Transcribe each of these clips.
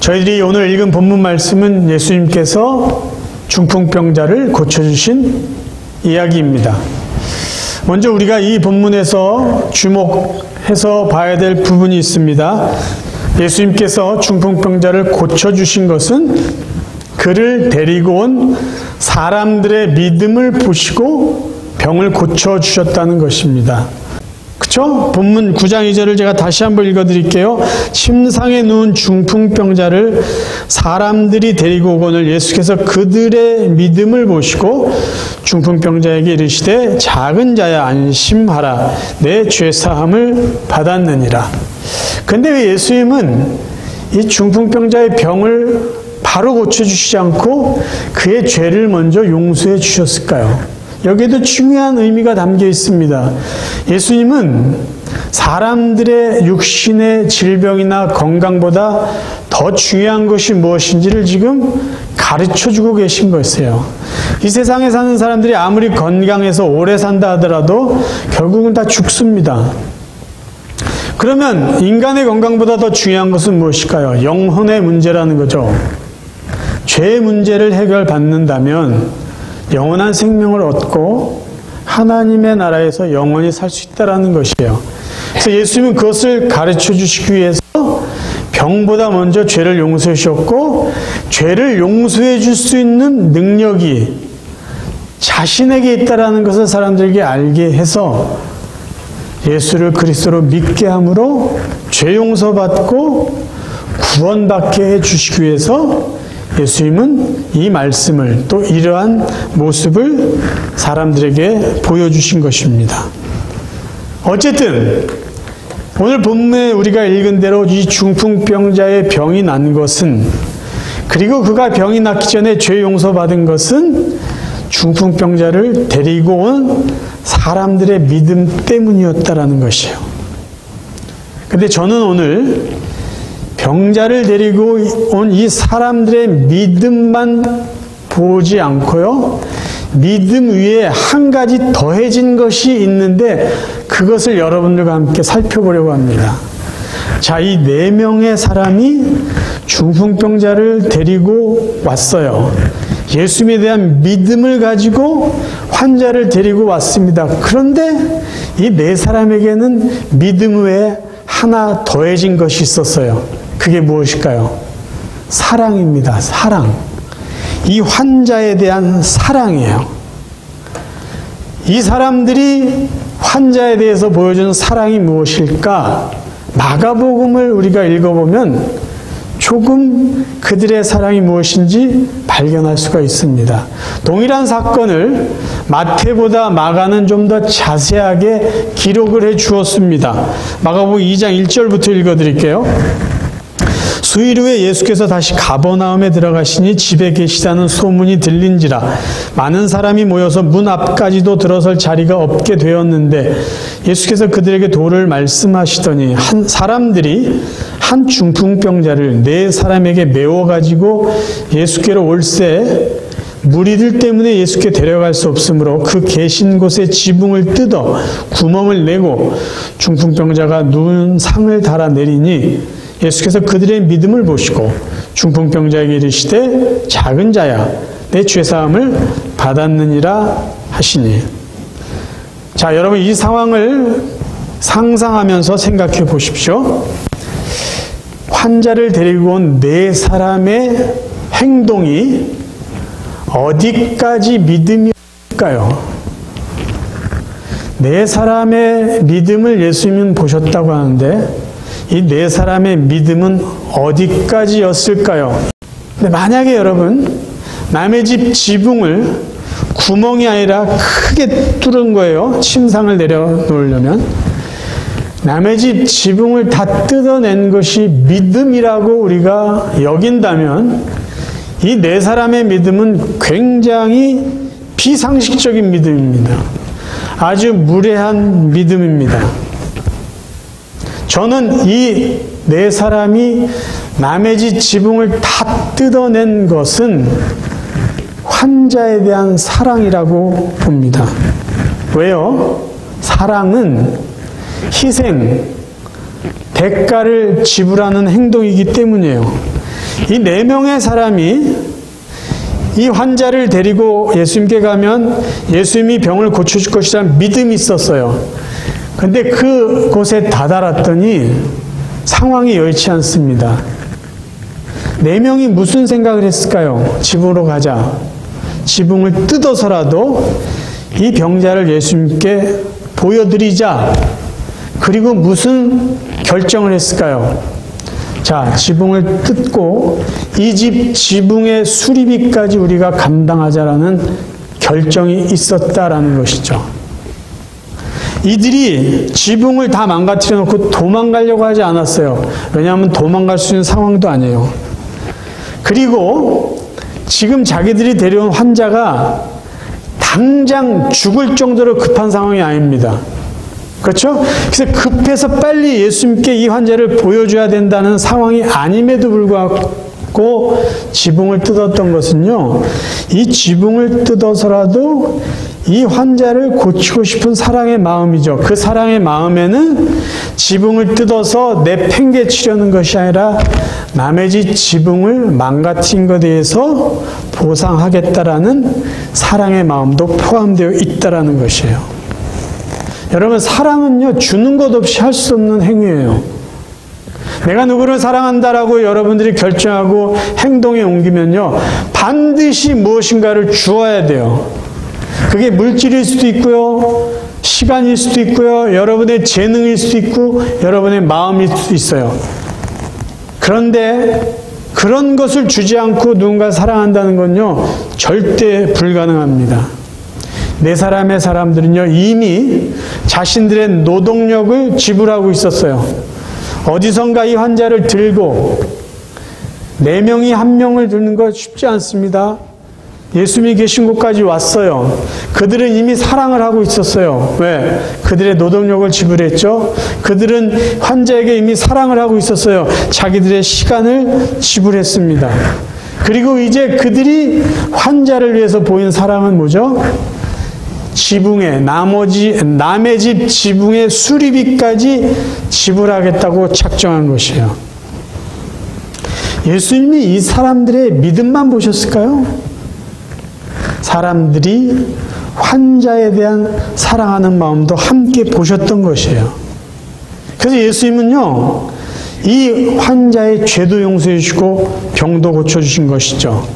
저희들이 오늘 읽은 본문 말씀은 예수님께서 중풍병자를 고쳐주신 이야기입니다. 먼저 우리가 이 본문에서 주목해서 봐야 될 부분이 있습니다. 예수님께서 중풍병자를 고쳐주신 것은 그를 데리고 온 사람들의 믿음을 보시고 병을 고쳐주셨다는 것입니다. 그쵸? 본문 9장 2절을 제가 다시 한번 읽어드릴게요. 침상에 누운 중풍병자를 사람들이 데리고 오거늘 예수께서 그들의 믿음을 보시고 중풍병자에게 이르시되 작은 자야 안심하라 내 죄사함을 받았느니라. 근데 왜 예수님은 이 중풍병자의 병을 바로 고쳐주시지 않고 그의 죄를 먼저 용서해 주셨을까요? 여기에도 중요한 의미가 담겨 있습니다. 예수님은 사람들의 육신의 질병이나 건강보다 더 중요한 것이 무엇인지를 지금 가르쳐주고 계신 것이에요. 이 세상에 사는 사람들이 아무리 건강해서 오래 산다 하더라도 결국은 다 죽습니다. 그러면 인간의 건강보다 더 중요한 것은 무엇일까요? 영혼의 문제라는 거죠. 죄의 문제를 해결받는다면 영원한 생명을 얻고 하나님의 나라에서 영원히 살 수 있다는 것이에요. 그래서 예수님은 그것을 가르쳐 주시기 위해서 병보다 먼저 죄를 용서해 주셨고 죄를 용서해 줄 수 있는 능력이 자신에게 있다는 것을 사람들에게 알게 해서 예수를 그리스도로 믿게 함으로 죄 용서받고 구원받게 해 주시기 위해서 예수님은 이 말씀을 또 이러한 모습을 사람들에게 보여주신 것입니다. 어쨌든 오늘 본문에 우리가 읽은 대로 이 중풍병자의 병이 난 것은 그리고 그가 병이 낫기 전에 죄 용서받은 것은 중풍병자를 데리고 온 사람들의 믿음 때문이었다라는 것이에요. 근데 저는 오늘 병자를 데리고 온 이 사람들의 믿음만 보지 않고요. 믿음 위에 한 가지 더해진 것이 있는데 그것을 여러분들과 함께 살펴보려고 합니다. 자, 이 4명의 사람이 중풍병자를 데리고 왔어요. 예수님에 대한 믿음을 가지고 환자를 데리고 왔습니다. 그런데 이 4사람에게는 믿음 외에 하나 더해진 것이 있었어요. 그게 무엇일까요? 사랑입니다. 사랑. 이 환자에 대한 사랑이에요. 이 사람들이 환자에 대해서 보여주는 사랑이 무엇일까? 마가복음을 우리가 읽어보면 조금 그들의 사랑이 무엇인지 발견할 수가 있습니다. 동일한 사건을 마태보다 마가는 좀 더 자세하게 기록을 해 주었습니다. 마가복음 2장 1절부터 읽어드릴게요. 수일 후에 예수께서 다시 가버나움에 들어가시니 집에 계시다는 소문이 들린지라 많은 사람이 모여서 문 앞까지도 들어설 자리가 없게 되었는데 예수께서 그들에게 도를 말씀하시더니 사람들이 한 중풍병자를 4사람에게 메워가지고 예수께로 올세 무리들 때문에 예수께 데려갈 수 없으므로 그 계신 곳에 지붕을 뜯어 구멍을 내고 중풍병자가 누운 상을 달아 내리니 예수께서 그들의 믿음을 보시고 중풍병자에게 이르시되 작은 자야 내 죄사함을 받았느니라 하시니. 자, 여러분 이 상황을 상상하면서 생각해 보십시오. 환자를 데리고 온 4사람의 행동이 어디까지 믿음일까요? 4사람의 믿음을 예수님은 보셨다고 하는데 이 4사람의 믿음은 어디까지였을까요? 근데 만약에 여러분 남의 집 지붕을 구멍이 아니라 크게 뚫은 거예요. 침상을 내려놓으려면. 남의 집 지붕을 다 뜯어낸 것이 믿음이라고 우리가 여긴다면 이 4사람의 믿음은 굉장히 비상식적인 믿음입니다. 아주 무례한 믿음입니다. 저는 이 4사람이 남의 집 지붕을 다 뜯어낸 것은 환자에 대한 사랑이라고 봅니다. 왜요? 사랑은 희생, 대가를 지불하는 행동이기 때문이에요. 이 4명의 사람이 이 환자를 데리고 예수님께 가면 예수님이 병을 고쳐줄 것이라는 믿음이 있었어요. 근데 그곳에 다다랐더니 상황이 여의치 않습니다. 4명이 무슨 생각을 했을까요? 지붕으로 가자. 지붕을 뜯어서라도 이 병자를 예수님께 보여드리자. 그리고 무슨 결정을 했을까요? 자, 지붕을 뜯고 이 집 지붕의 수리비까지 우리가 감당하자라는 결정이 있었다라는 것이죠. 이들이 지붕을 다 망가뜨려 놓고 도망가려고 하지 않았어요. 왜냐하면 도망갈 수 있는 상황도 아니에요. 그리고 지금 자기들이 데려온 환자가 당장 죽을 정도로 급한 상황이 아닙니다. 그렇죠? 그래서 급해서 빨리 예수님께 이 환자를 보여줘야 된다는 상황이 아님에도 불구하고 지붕을 뜯었던 것은요, 이 지붕을 뜯어서라도 이 환자를 고치고 싶은 사랑의 마음이죠. 그 사랑의 마음에는 지붕을 뜯어서 내팽개치려는 것이 아니라 남의 집 지붕을 망가뜨린 것에 대해서 보상하겠다라는 사랑의 마음도 포함되어 있다라는 것이에요. 여러분, 사랑은요, 주는 것 없이 할 수 없는 행위예요. 내가 누구를 사랑한다라고 여러분들이 결정하고 행동에 옮기면요, 반드시 무엇인가를 주어야 돼요. 그게 물질일 수도 있고요, 시간일 수도 있고요, 여러분의 재능일 수도 있고, 여러분의 마음일 수도 있어요. 그런데 그런 것을 주지 않고 누군가를 사랑한다는 건요, 절대 불가능합니다. 4사람의 사람들은요, 이미 자신들의 노동력을 지불하고 있었어요. 어디선가 이 환자를 들고 4명이 1명을 드는 거 쉽지 않습니다. 예수님이 계신 곳까지 왔어요. 그들은 이미 사랑을 하고 있었어요. 왜? 그들의 노동력을 지불했죠. 그들은 환자에게 이미 사랑을 하고 있었어요. 자기들의 시간을 지불했습니다. 그리고 이제 그들이 환자를 위해서 보인 사랑은 뭐죠? 남의 집 지붕의 수리비까지 지불하겠다고 작정한 것이에요. 예수님이 이 사람들의 믿음만 보셨을까요? 사람들이 환자에 대한 사랑하는 마음도 함께 보셨던 것이에요. 그래서 예수님은요, 이 환자의 죄도 용서해 주시고 병도 고쳐주신 것이죠.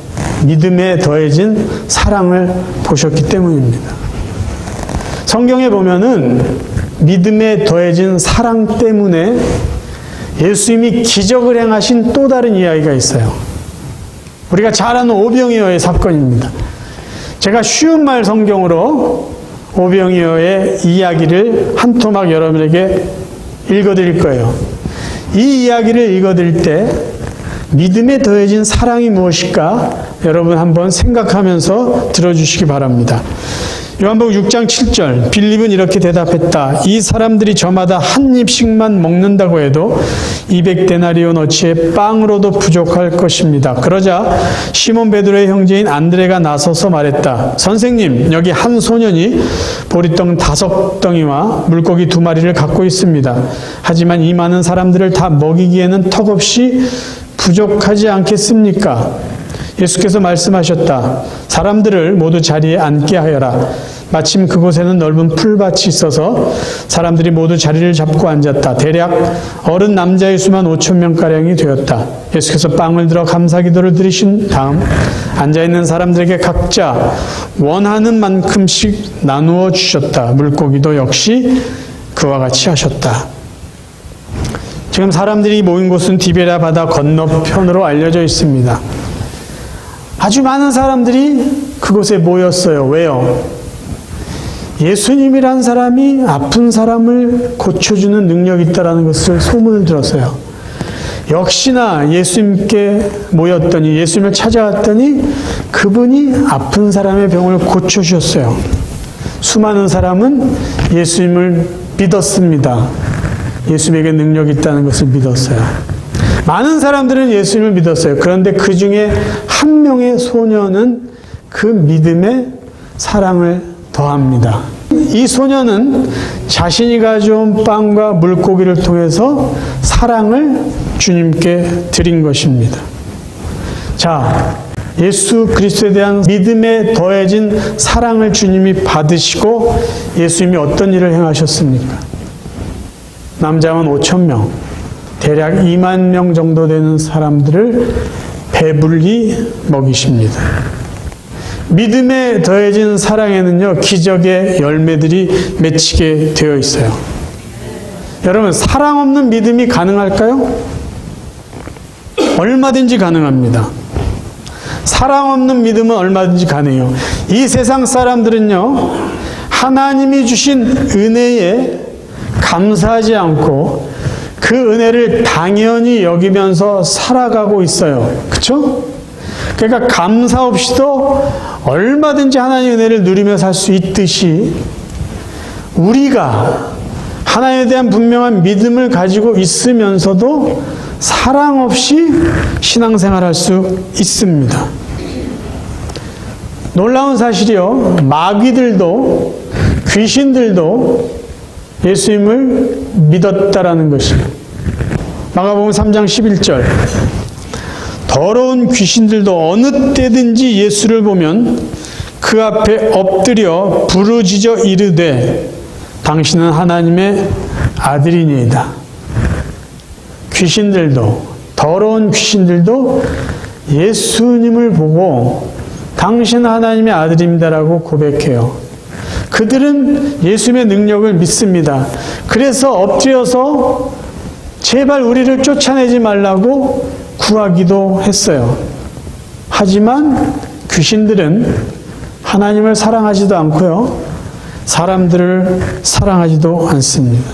믿음에 더해진 사랑을 보셨기 때문입니다. 성경에 보면은 믿음에 더해진 사랑 때문에 예수님이 기적을 행하신 또 다른 이야기가 있어요. 우리가 잘 아는 오병이어의 사건입니다. 제가 쉬운 말 성경으로 오병이어의 이야기를 한 토막 여러분에게 읽어드릴 거예요. 이 이야기를 읽어드릴 때 믿음에 더해진 사랑이 무엇일까 여러분 한번 생각하면서 들어주시기 바랍니다. 요한복음 6장 7절, 빌립은 이렇게 대답했다. 이 사람들이 저마다 한 입씩만 먹는다고 해도 200데나리온어치의 빵으로도 부족할 것입니다. 그러자 시몬 베드로의 형제인 안드레가 나서서 말했다. 선생님, 여기 한 소년이 보리떡 5덩이와 물고기 2마리를 갖고 있습니다. 하지만 이 많은 사람들을 다 먹이기에는 턱없이 부족하지 않겠습니까? 예수께서 말씀하셨다. 사람들을 모두 자리에 앉게 하여라. 마침 그곳에는 넓은 풀밭이 있어서 사람들이 모두 자리를 잡고 앉았다. 대략 어른 남자의 수만 5,000명가량이 되었다. 예수께서 빵을 들어 감사기도를 드리신 다음 앉아있는 사람들에게 각자 원하는 만큼씩 나누어 주셨다. 물고기도 역시 그와 같이 하셨다. 지금 사람들이 모인 곳은 디베랴 바다 건너편으로 알려져 있습니다. 아주 많은 사람들이 그곳에 모였어요. 왜요? 예수님이란 사람이 아픈 사람을 고쳐주는 능력이 있다는 것을 소문을 들었어요. 역시나 예수님께 모였더니, 예수님을 찾아왔더니 그분이 아픈 사람의 병을 고쳐주셨어요. 수많은 사람은 예수님을 믿었습니다. 예수님에게 능력이 있다는 것을 믿었어요. 많은 사람들은 예수님을 믿었어요. 그런데 그 중에 한 명의 소년은 그 믿음에 사랑을 더합니다. 이 소년은 자신이 가져온 빵과 물고기를 통해서 사랑을 주님께 드린 것입니다. 자, 예수 그리스도에 대한 믿음에 더해진 사랑을 주님이 받으시고 예수님이 어떤 일을 행하셨습니까? 남자만 5,000명, 대략 2만 명 정도 되는 사람들을 배불리 먹이십니다. 믿음에 더해진 사랑에는요, 기적의 열매들이 맺히게 되어 있어요. 여러분, 사랑 없는 믿음이 가능할까요? 얼마든지 가능합니다. 사랑 없는 믿음은 얼마든지 가능해요. 이 세상 사람들은요, 하나님이 주신 은혜에 감사하지 않고 그 은혜를 당연히 여기면서 살아가고 있어요. 그렇죠? 그러니까 감사 없이도 얼마든지 하나님의 은혜를 누리며 살 수 있듯이 우리가 하나님에 대한 분명한 믿음을 가지고 있으면서도 사랑 없이 신앙생활할 수 있습니다. 놀라운 사실이요, 마귀들도 귀신들도 예수님을 믿었다라는 것이에요. 마가복음 3장 11절, 더러운 귀신들도 어느 때든지 예수를 보면 그 앞에 엎드려 부르짖어 이르되 당신은 하나님의 아들이니이다. 귀신들도, 더러운 귀신들도 예수님을 보고 당신은 하나님의 아들입니다라고 고백해요. 그들은 예수님의 능력을 믿습니다. 그래서 엎드려서 제발 우리를 쫓아내지 말라고 구하기도 했어요. 하지만 귀신들은 하나님을 사랑하지도 않고요, 사람들을 사랑하지도 않습니다.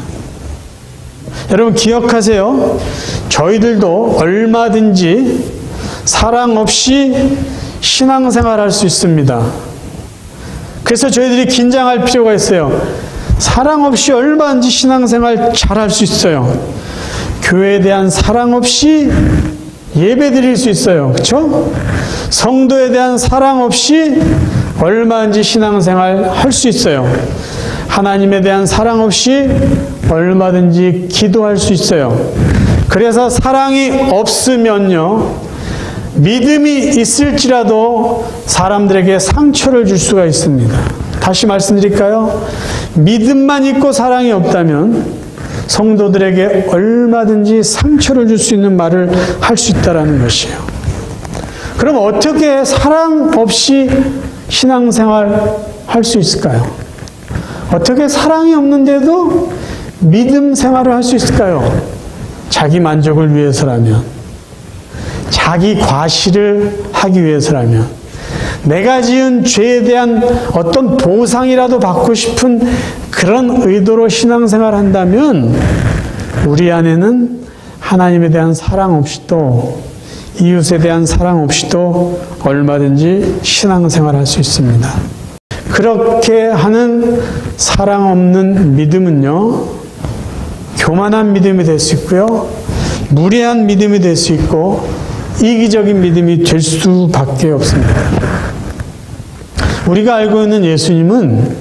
여러분 기억하세요. 저희들도 얼마든지 사랑 없이 신앙생활할 수 있습니다. 그래서 저희들이 긴장할 필요가 있어요. 사랑 없이 얼마든지 신앙생활 잘할 수 있어요. 교회에 대한 사랑 없이 예배 드릴 수 있어요. 그렇죠? 성도에 대한 사랑 없이 얼마든지 신앙생활 할 수 있어요. 하나님에 대한 사랑 없이 얼마든지 기도할 수 있어요. 그래서 사랑이 없으면요, 믿음이 있을지라도 사람들에게 상처를 줄 수가 있습니다. 다시 말씀드릴까요? 믿음만 있고 사랑이 없다면 성도들에게 얼마든지 상처를 줄 수 있는 말을 할 수 있다는 것이에요. 그럼 어떻게 사랑 없이 신앙생활 할 수 있을까요? 어떻게 사랑이 없는데도 믿음 생활을 할 수 있을까요? 자기 만족을 위해서라면, 자기 과시를 하기 위해서라면, 내가 지은 죄에 대한 어떤 보상이라도 받고 싶은 그런 의도로 신앙생활을 한다면 우리 안에는 하나님에 대한 사랑 없이도, 이웃에 대한 사랑 없이도 얼마든지 신앙생활을 할 수 있습니다. 그렇게 하는 사랑 없는 믿음은요, 교만한 믿음이 될 수 있고요, 무례한 믿음이 될 수 있고, 이기적인 믿음이 될 수밖에 없습니다. 우리가 알고 있는 예수님은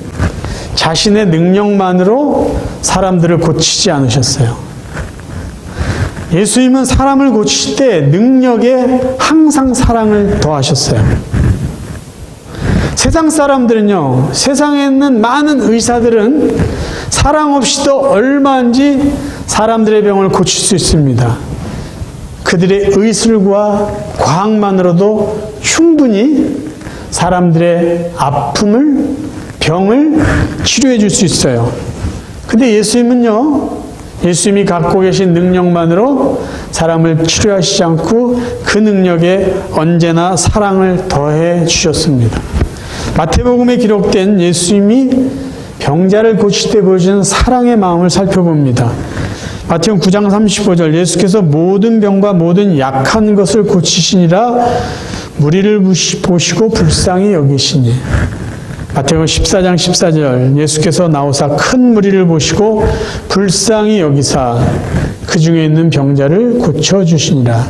자신의 능력만으로 사람들을 고치지 않으셨어요. 예수님은 사람을 고치실 때 능력에 항상 사랑을 더하셨어요. 세상 사람들은요, 세상에 있는 많은 의사들은 사랑 없이도 얼마든지 사람들의 병을 고칠 수 있습니다. 그들의 의술과 과학만으로도 충분히 사람들의 아픔을, 병을 치료해 줄 수 있어요. 근데 예수님은요, 예수님이 갖고 계신 능력만으로 사람을 치료하시지 않고 그 능력에 언제나 사랑을 더해 주셨습니다. 마태복음에 기록된 예수님이 병자를 고칠 때 보여주는 사랑의 마음을 살펴봅니다. 마태복음 9장 35절, 예수께서 모든 병과 모든 약한 것을 고치시니라 무리를 보시고 불쌍히 여기시니. 마태복음 14장 14절, 예수께서 나오사 큰 무리를 보시고 불쌍히 여기사 그 중에 있는 병자를 고쳐주시니라.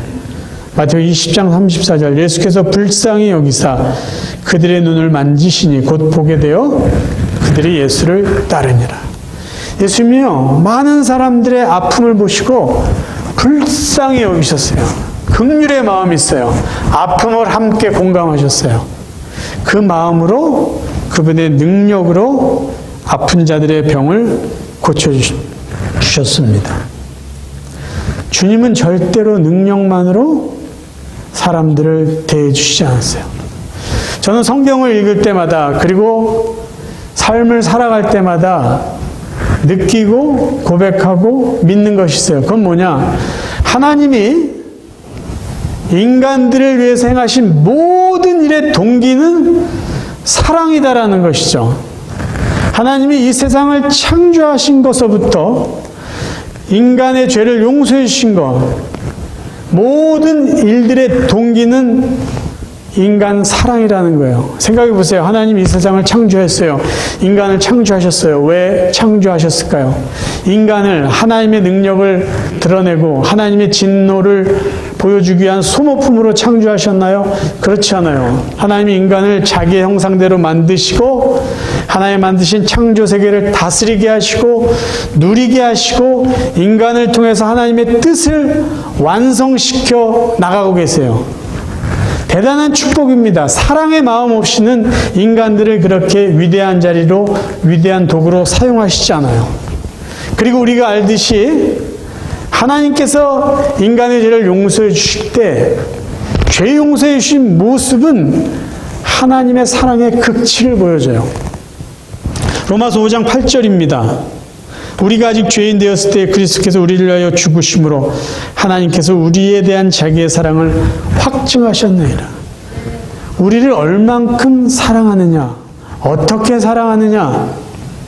마태복음 20장 34절, 예수께서 불쌍히 여기사 그들의 눈을 만지시니 곧 보게 되어 그들이 예수를 따르니라. 예수님이요, 많은 사람들의 아픔을 보시고 불쌍히 여기셨어요. 그 긍휼의 마음이 있어요. 아픔을 함께 공감하셨어요. 그 마음으로 그분의 능력으로 아픈 자들의 병을 고쳐주셨습니다. 주님은 절대로 능력만으로 사람들을 대해주시지 않았어요. 저는 성경을 읽을 때마다 그리고 삶을 살아갈 때마다 느끼고 고백하고 믿는 것이 있어요. 그건 뭐냐? 하나님이 인간들을 위해서 행하신 모든 일의 동기는 사랑이다라는 것이죠. 하나님이 이 세상을 창조하신 것서부터 인간의 죄를 용서해 주신 것, 모든 일들의 동기는 인간 사랑이라는 거예요. 생각해 보세요. 하나님이 이 세상을 창조했어요. 인간을 창조하셨어요. 왜 창조하셨을까요? 인간을 하나님의 능력을 드러내고 하나님의 진노를 보여주기 위한 소모품으로 창조하셨나요? 그렇지 않아요. 하나님이 인간을 자기의 형상대로 만드시고 하나님 만드신 창조 세계를 다스리게 하시고 누리게 하시고 인간을 통해서 하나님의 뜻을 완성시켜 나가고 계세요. 대단한 축복입니다. 사랑의 마음 없이는 인간들을 그렇게 위대한 자리로 위대한 도구로 사용하시지 않아요. 그리고 우리가 알듯이 하나님께서 인간의 죄를 용서해 주실 때 죄 용서해 주신 모습은 하나님의 사랑의 극치를 보여줘요. 로마서 5장 8절입니다. 우리가 아직 죄인 되었을 때 그리스도께서 우리를 위하여 죽으심으로 하나님께서 우리에 대한 자기의 사랑을 확증하셨느니라. 우리를 얼만큼 사랑하느냐, 어떻게 사랑하느냐,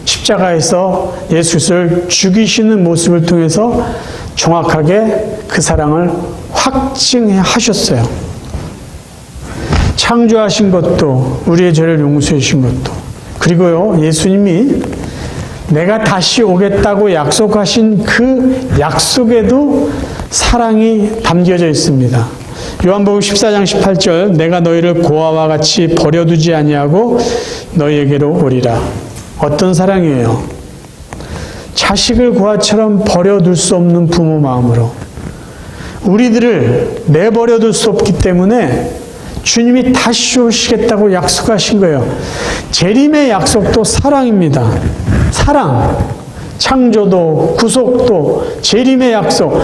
십자가에서 예수 그리스도를 죽이시는 모습을 통해서 정확하게 그 사랑을 확증하셨어요. 창조하신 것도 우리의 죄를 용서해 주신 것도, 그리고요, 예수님이 내가 다시 오겠다고 약속하신 그 약속에도 사랑이 담겨져 있습니다. 요한복음 14장 18절, 내가 너희를 고아와 같이 버려두지 아니하고 너희에게로 오리라. 어떤 사랑이에요? 자식을 고아처럼 버려둘 수 없는 부모 마음으로 우리들을 내버려둘 수 없기 때문에 주님이 다시 오시겠다고 약속하신 거예요. 재림의 약속도 사랑입니다. 사랑, 창조도, 구속도, 재림의 약속,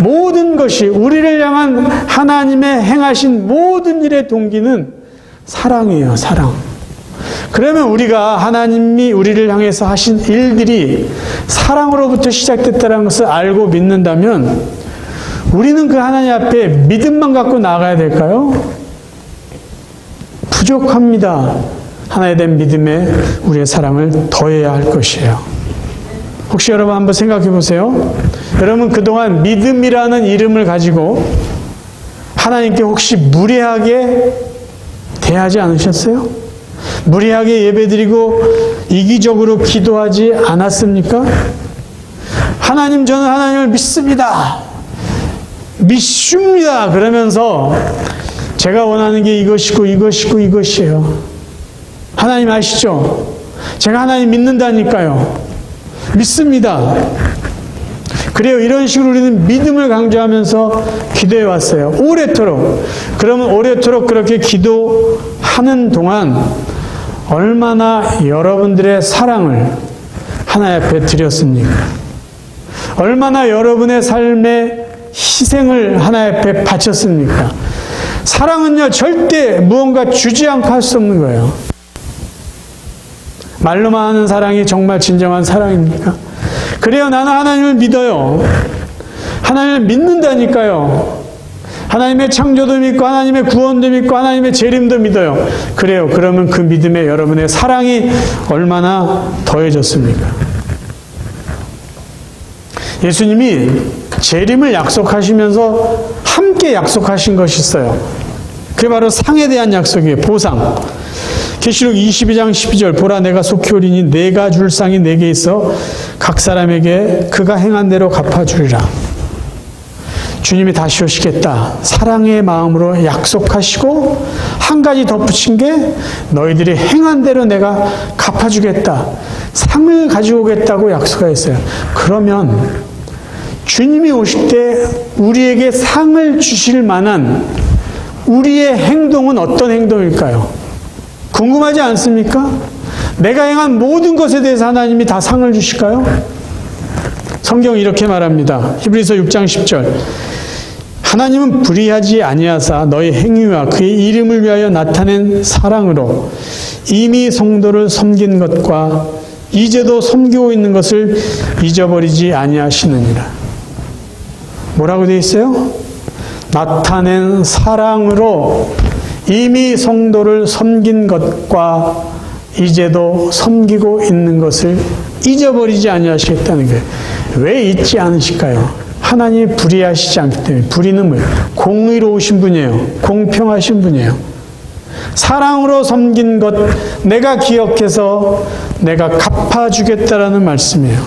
모든 것이 우리를 향한 하나님의 행하신 모든 일의 동기는 사랑이에요. 사랑. 그러면 우리가 하나님이 우리를 향해서 하신 일들이 사랑으로부터 시작됐다는 것을 알고 믿는다면 우리는 그 하나님 앞에 믿음만 갖고 나아가야 될까요? 부족합니다. 하나에 대한 믿음에 우리의 사랑을 더해야 할 것이에요. 혹시 여러분 한번 생각해 보세요. 여러분 그동안 믿음이라는 이름을 가지고 하나님께 혹시 무례하게 대하지 않으셨어요? 무례하게 예배드리고 이기적으로 기도하지 않았습니까? 하나님, 저는 하나님을 믿습니다. 믿습니다. 그러면서 제가 원하는 게 이것이고 이것이고 이것이에요. 하나님 아시죠? 제가 하나님 믿는다니까요. 믿습니다. 그래요. 이런 식으로 우리는 믿음을 강조하면서 기도해 왔어요. 오래도록. 그러면 오래도록 그렇게 기도하는 동안 얼마나 여러분들의 사랑을 하나님 앞에 드렸습니까? 얼마나 여러분의 삶의 희생을 하나님 앞에 바쳤습니까? 사랑은요, 절대 무언가 주지 않고 할 수 없는 거예요. 말로만 하는 사랑이 정말 진정한 사랑입니까? 그래요, 나는 하나님을 믿어요. 하나님을 믿는다니까요. 하나님의 창조도 믿고 하나님의 구원도 믿고 하나님의 재림도 믿어요. 그래요, 그러면 그 믿음에 여러분의 사랑이 얼마나 더해졌습니까? 예수님이 재림을 약속하시면서 함께 약속하신 것이 있어요. 그게 바로 상에 대한 약속이에요. 보상. 계시록 22장 12절, 보라 내가 속히 오리니 내가 줄 상이 내게 있어 각 사람에게 그가 행한 대로 갚아주리라. 주님이 다시 오시겠다. 사랑의 마음으로 약속하시고 한 가지 덧붙인 게 너희들이 행한 대로 내가 갚아주겠다. 상을 가지고 오겠다고 약속하였어요. 그러면 주님이 오실 때 우리에게 상을 주실 만한 우리의 행동은 어떤 행동일까요? 궁금하지 않습니까? 내가 행한 모든 것에 대해서 하나님이 다 상을 주실까요? 성경이 이렇게 말합니다. 히브리서 6장 10절. 하나님은 불의하지 아니하사 너희 행위와 그의 이름을 위하여 나타낸 사랑으로 이미 성도를 섬긴 것과 이제도 섬기고 있는 것을 잊어버리지 아니하시느니라. 뭐라고 되어 있어요? 나타낸 사랑으로 이미 성도를 섬긴 것과 이제도 섬기고 있는 것을 잊어버리지 아니하시겠다는 거예요. 왜 잊지 않으실까요? 하나님이 불의하시지 않기 때문에. 불의는 뭐예요? 공의로우신 분이에요. 공평하신 분이에요. 사랑으로 섬긴 것 내가 기억해서 내가 갚아주겠다라는 말씀이에요.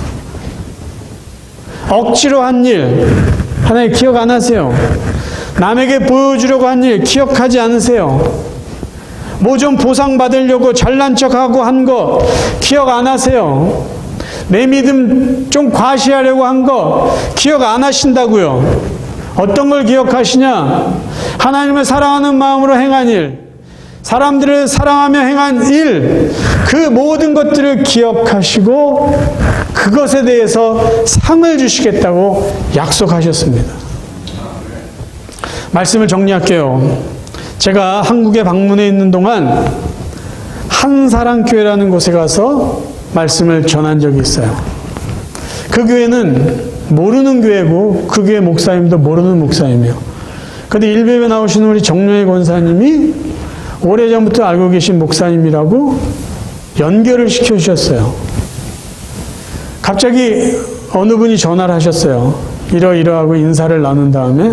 억지로 한 일 하나님 기억 안 하세요. 남에게 보여주려고 한 일 기억하지 않으세요. 뭐 좀 보상받으려고 잘난 척하고 한 거 기억 안 하세요. 내 믿음 좀 과시하려고 한 거 기억 안 하신다고요. 어떤 걸 기억하시냐? 하나님을 사랑하는 마음으로 행한 일, 사람들을 사랑하며 행한 일, 그 모든 것들을 기억하시고 그것에 대해서 상을 주시겠다고 약속하셨습니다. 말씀을 정리할게요. 제가 한국에 방문해 있는 동안 한사랑교회라는 곳에 가서 말씀을 전한 적이 있어요. 그 교회는 모르는 교회고 그 교회 목사님도 모르는 목사님이에요. 그런데 일베에 나오시는 우리 정료의 권사님이 오래전부터 알고 계신 목사님이라고 연결을 시켜주셨어요. 갑자기 어느 분이 전화를 하셨어요. 이러이러하고 인사를 나눈 다음에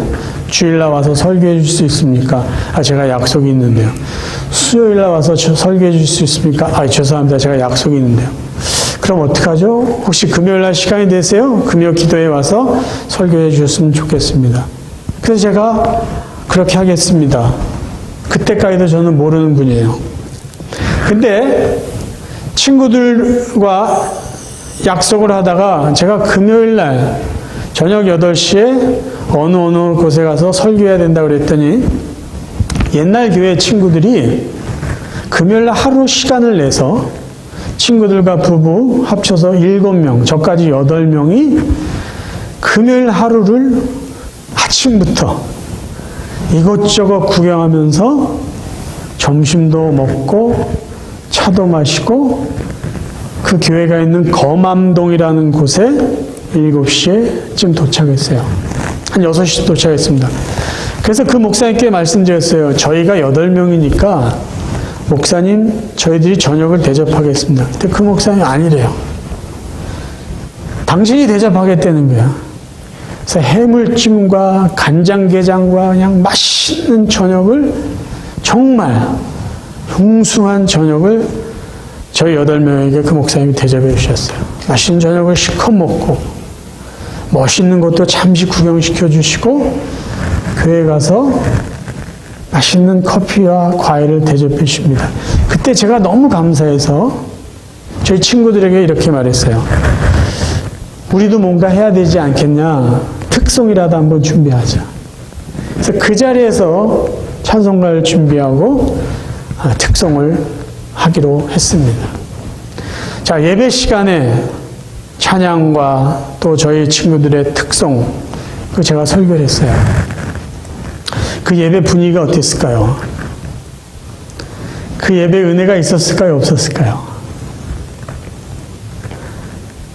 주일날 와서 설교해 줄 수 있습니까? 제가 약속이 있는데요. 수요일날 와서 설교해 줄 수 있습니까? 죄송합니다. 제가 약속이 있는데요. 그럼 어떡하죠? 혹시 금요일날 시간이 되세요? 금요 기도에 와서 설교해 주셨으면 좋겠습니다. 그래서 제가 그렇게 하겠습니다. 그때까지도 저는 모르는 분이에요. 근데 친구들과 약속을 하다가 제가 금요일날 저녁 8시에 어느 곳에 가서 설교해야 된다고 그랬더니 옛날 교회 친구들이 금요일날 하루 시간을 내서 친구들과 부부 합쳐서 7명, 저까지 8명이 금요일 하루를 아침부터 이것저것 구경하면서 점심도 먹고 차도 마시고 그 교회가 있는 거맘동이라는 곳에 7시에쯤 도착했어요. 한 6시 도착했습니다. 그래서 그 목사님께 말씀드렸어요. 저희가 8명이니까 목사님 저희들이 저녁을 대접하겠습니다. 근데 그 목사님이 아니래요. 당신이 대접하겠다는 거야. 그래서 해물찜과 간장게장과 그냥 맛있는 저녁을 정말 풍성한 저녁을 저희 8명에게 그 목사님이 대접해 주셨어요. 맛있는 저녁을 실컷 먹고 멋있는 것도 잠시 구경시켜 주시고 교회 가서 맛있는 커피와 과일을 대접해 주십니다. 그때 제가 너무 감사해서 저희 친구들에게 이렇게 말했어요. 우리도 뭔가 해야 되지 않겠냐. 특송이라도 한번 준비하자. 그래서 그 자리에서 찬송가를 준비하고 특송을 하기로 했습니다. 자, 예배 시간에 찬양과 또 저희 친구들의 특송, 그 제가 설교를 했어요. 그 예배 분위기가 어땠을까요? 그 예배 은혜가 있었을까요? 없었을까요?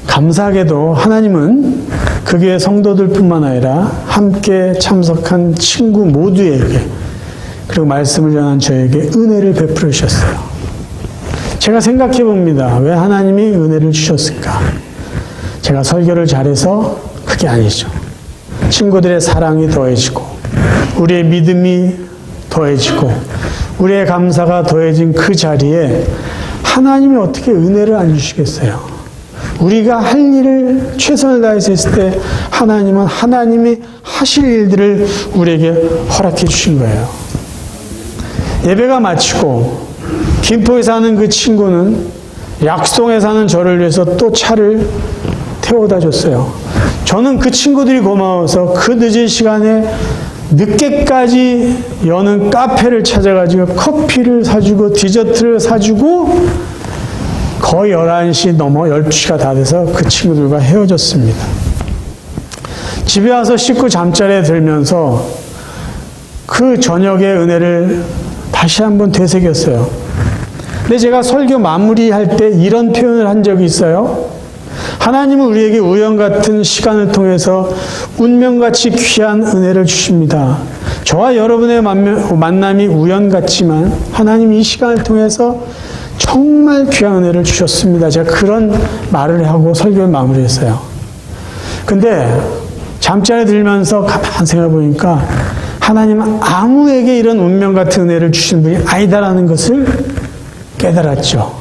감사하게도 하나님은 그 교회 성도들뿐만 아니라 함께 참석한 친구 모두에게 그리고 말씀을 전한 저에게 은혜를 베풀어 주셨어요. 제가 생각해 봅니다. 왜 하나님이 은혜를 주셨을까? 제가 설교를 잘해서 그게 아니죠. 친구들의 사랑이 더해지고 우리의 믿음이 더해지고 우리의 감사가 더해진 그 자리에 하나님이 어떻게 은혜를 안 주시겠어요? 우리가 할 일을 최선을 다해서 했을 때 하나님은 하나님이 하실 일들을 우리에게 허락해 주신 거예요. 예배가 마치고 김포에 사는 그 친구는 약송에 사는 저를 위해서 또 차를 태워다 줬어요. 저는 그 친구들이 고마워서 그 늦은 시간에 늦게까지 여는 카페를 찾아가지고 커피를 사주고 디저트를 사주고 거의 11시 넘어 12시가 다 돼서 그 친구들과 헤어졌습니다. 집에 와서 씻고 잠자리에 들면서 그 저녁의 은혜를 다시 한번 되새겼어요. 근데 제가 설교 마무리할 때 이런 표현을 한 적이 있어요. 하나님은 우리에게 우연 같은 시간을 통해서 운명같이 귀한 은혜를 주십니다. 저와 여러분의 만남이 우연 같지만 하나님이 이 시간을 통해서 정말 귀한 은혜를 주셨습니다. 제가 그런 말을 하고 설교를 마무리했어요. 근데 잠자리에 들면서 가만히 생각해 보니까 하나님은 아무에게 이런 운명 같은 은혜를 주신 분이 아니다라는 것을 깨달았죠.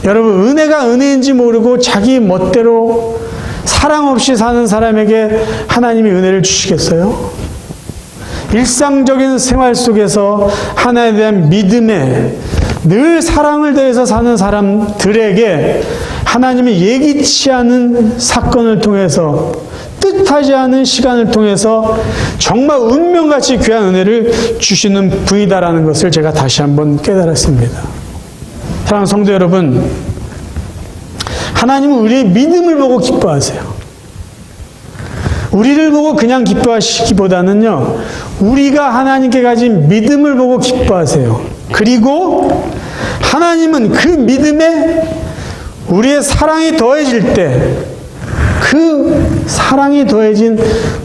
여러분, 은혜가 은혜인지 모르고 자기 멋대로 사랑 없이 사는 사람에게 하나님이 은혜를 주시겠어요? 일상적인 생활 속에서 하나님에 대한 믿음에 늘 사랑을 더해서 사는 사람들에게 하나님이 예기치 않은 사건을 통해서 뜻하지 않은 시간을 통해서 정말 운명같이 귀한 은혜를 주시는 분이다라는 것을 제가 다시 한번 깨달았습니다. 사랑하는 성도 여러분, 하나님은 우리의 믿음을 보고 기뻐하세요. 우리를 보고 그냥 기뻐하시기보다는요, 우리가 하나님께 가진 믿음을 보고 기뻐하세요. 그리고 하나님은 그 믿음에 우리의 사랑이 더해질 때 그 사랑이 더해진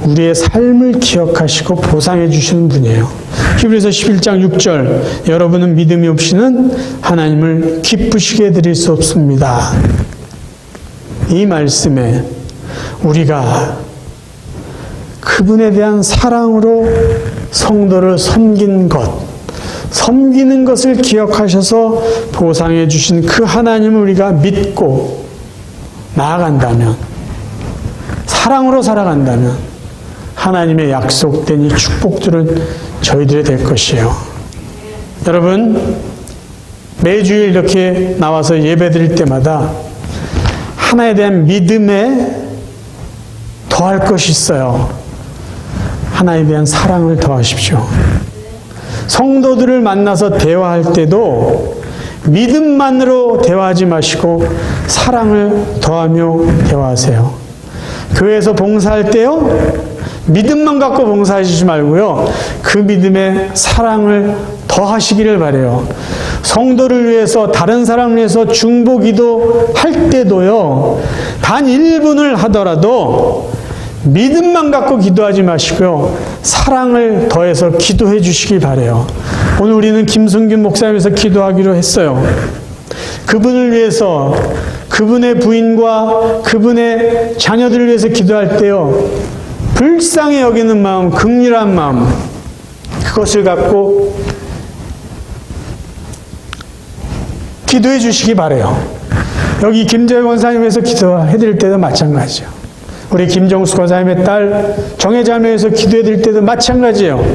우리의 삶을 기억하시고 보상해 주시는 분이에요. 히브리서 11장 6절, 여러분은 믿음이 없이는 하나님을 기쁘시게 드릴 수 없습니다. 이 말씀에 우리가 그분에 대한 사랑으로 성도를 섬긴 것, 섬기는 것을 기억하셔서 보상해 주신 그 하나님을 우리가 믿고 나아간다면, 사랑으로 살아간다면 하나님의 약속된 이 축복들은 저희들이 될 것이에요. 여러분, 매주일 이렇게 나와서 예배드릴 때마다 하나에 대한 믿음에 더할 것이 있어요. 하나에 대한 사랑을 더하십시오. 성도들을 만나서 대화할 때도 믿음만으로 대화하지 마시고 사랑을 더하며 대화하세요. 교회에서 봉사할 때요, 믿음만 갖고 봉사하시지 말고요, 그 믿음에 사랑을 더하시기를 바라요. 성도를 위해서, 다른 사람을 위해서 중보기도 할 때도요, 단 1분을 하더라도 믿음만 갖고 기도하지 마시고요, 사랑을 더해서 기도해 주시기 바라요. 오늘 우리는 김승균 목사님에서 기도하기로 했어요. 그분을 위해서, 그분의 부인과 그분의 자녀들을 위해서 기도할 때요, 불쌍히 여기는 마음, 긍휼한 마음, 그것을 갖고 기도해 주시기 바라요. 여기 김재회 권사님 위해서 기도해 드릴 때도 마찬가지예요. 우리 김정수 권사님의 딸 정혜자매 위해서 기도해 드릴 때도 마찬가지예요.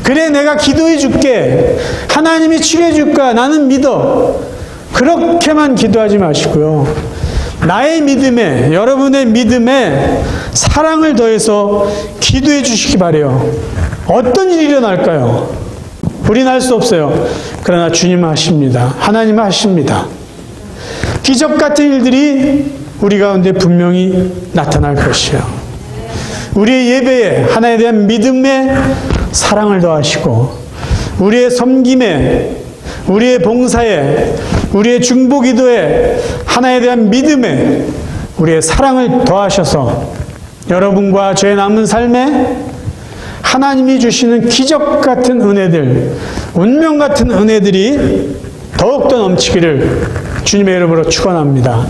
그래, 내가 기도해 줄게, 하나님이 치료해 줄까, 나는 믿어. 그렇게만 기도하지 마시고요, 나의 믿음에, 여러분의 믿음에 사랑을 더해서 기도해 주시기 바라요. 어떤 일이 일어날까요? 우리는 할 수 없어요. 그러나 주님은 하십니다. 하나님은 하십니다. 기적 같은 일들이 우리 가운데 분명히 나타날 것이에요. 우리의 예배에 하나에 대한 믿음에 사랑을 더하시고, 우리의 섬김에, 우리의 봉사에, 우리의 중보기도에 하나에 대한 믿음에 우리의 사랑을 더하셔서 여러분과 저의 남은 삶에 하나님이 주시는 기적 같은 은혜들, 운명 같은 은혜들이 더욱더 넘치기를 주님의 이름으로 축원합니다.